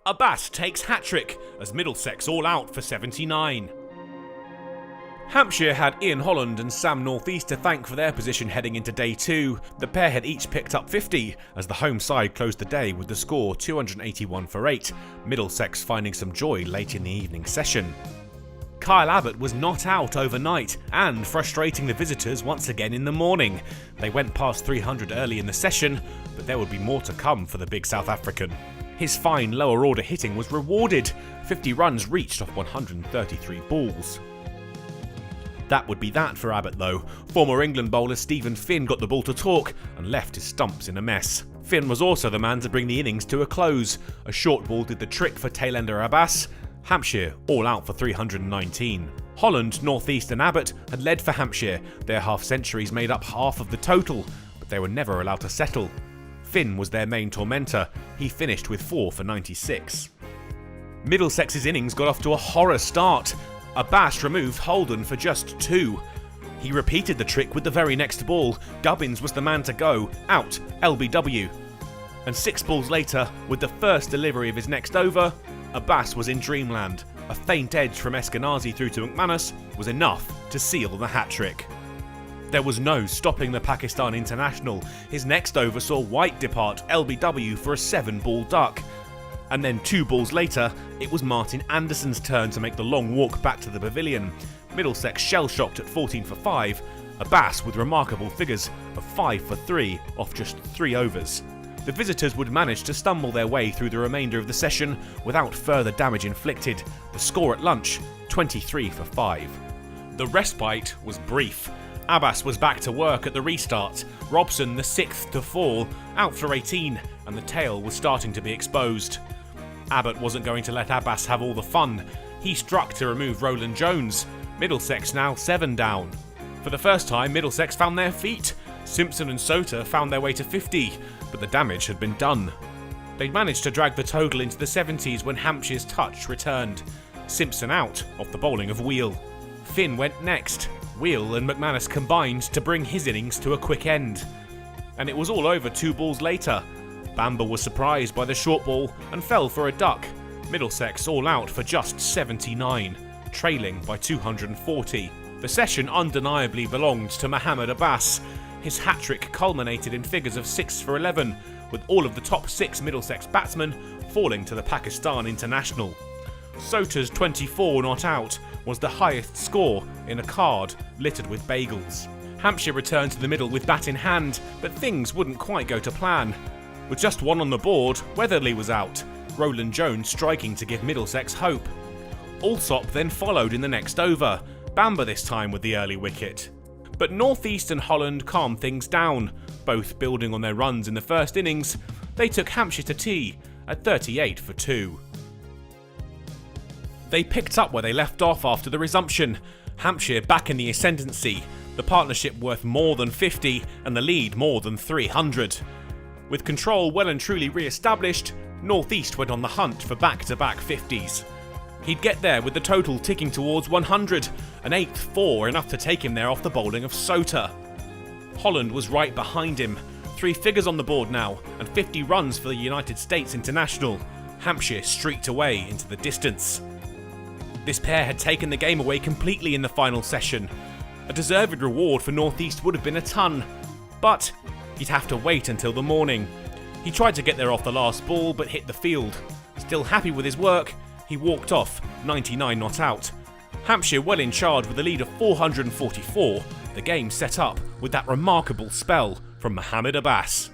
Abbas takes hat-trick as Middlesex all out for 79. Hampshire had Ian Holland and Sam Northeast to thank for their position heading into day 2. The pair had each picked up 50 as the home side closed the day with the score 281 for 8, Middlesex finding some joy late in the evening session. Kyle Abbott was not out overnight and frustrating the visitors once again in the morning. They went past 300 early in the session, but there would be more to come for the big South African. His fine lower order hitting was rewarded, 50 runs reached off 133 balls. That would be that for Abbott though. Former England bowler Stephen Finn got the ball to talk and left his stumps in a mess. Finn was also the man to bring the innings to a close. A short ball did the trick for tailender Abbas. Hampshire all out for 319. Holland, Northeast and Abbott had led for Hampshire. Their half-centuries made up half of the total, but they were never allowed to settle. Finn was their main tormentor. He finished with 4 for 96. Middlesex's innings got off to a horror start. Abbas removed Holden for just 2. He repeated the trick with the very next ball. Gubbins was the man to go, out, LBW. And 6 balls later, with the first delivery of his next over, Abbas was in dreamland. A faint edge from Eskenazi through to McManus was enough to seal the hat-trick. There was no stopping the Pakistan international. His next over saw White depart LBW for a 7-ball duck. And then 2 balls later, it was Martin Anderson's turn to make the long walk back to the pavilion. Middlesex shell-shocked at 14 for 5, Abbas with remarkable figures of 5 for 3 off just 3 overs. The visitors would manage to stumble their way through the remainder of the session without further damage inflicted. The score at lunch, 23 for 5. The respite was brief. Abbas was back to work at the restart. Robson, the 6th to fall, out for 18, and the tail was starting to be exposed. Abbott wasn't going to let Abbas have all the fun. He struck to remove Roland Jones. Middlesex now 7 down. For the first time, Middlesex found their feet. Simpson and Sota found their way to 50, but the damage had been done. They'd managed to drag the total into the 70s when Hampshire's touch returned. Simpson out off the bowling of Wheel. Finn went next. Wheel and McManus combined to bring his innings to a quick end. And it was all over 2 balls later. Bamber was surprised by the short ball and fell for a duck. Middlesex all out for just 79, trailing by 240. The session undeniably belonged to Mohammad Abbas. His hat-trick culminated in figures of 6 for 11, with all of the top 6 Middlesex batsmen falling to the Pakistan international. Sota's 24 not out was the highest score in a card littered with bagels. Hampshire returned to the middle with bat in hand, but things wouldn't quite go to plan. With just 1 on the board, Weatherly was out, Roland Jones striking to give Middlesex hope. Alsop then followed in the next over, Bamber this time with the early wicket. But Northeast and Holland calmed things down, both building on their runs in the first innings. They took Hampshire to tea at 38 for 2. They picked up where they left off after the resumption. Hampshire back in the ascendancy, the partnership worth more than 50 and the lead more than 300. With control well and truly re-established, Northeast went on the hunt for back-to-back 50s. He'd get there with the total ticking towards 100, an 8th 4 enough to take him there off the bowling of Sota. Holland was right behind him, 3 figures on the board now and 50 runs for the United States international. Hampshire streaked away into the distance. This pair had taken the game away completely in the final session. A deserved reward for Northeast would have been a ton, but he'd have to wait until the morning. He tried to get there off the last ball but hit the field. Still happy with his work, he walked off, 99 not out. Hampshire well in charge with a lead of 444, the game set up with that remarkable spell from Mohammad Abbas.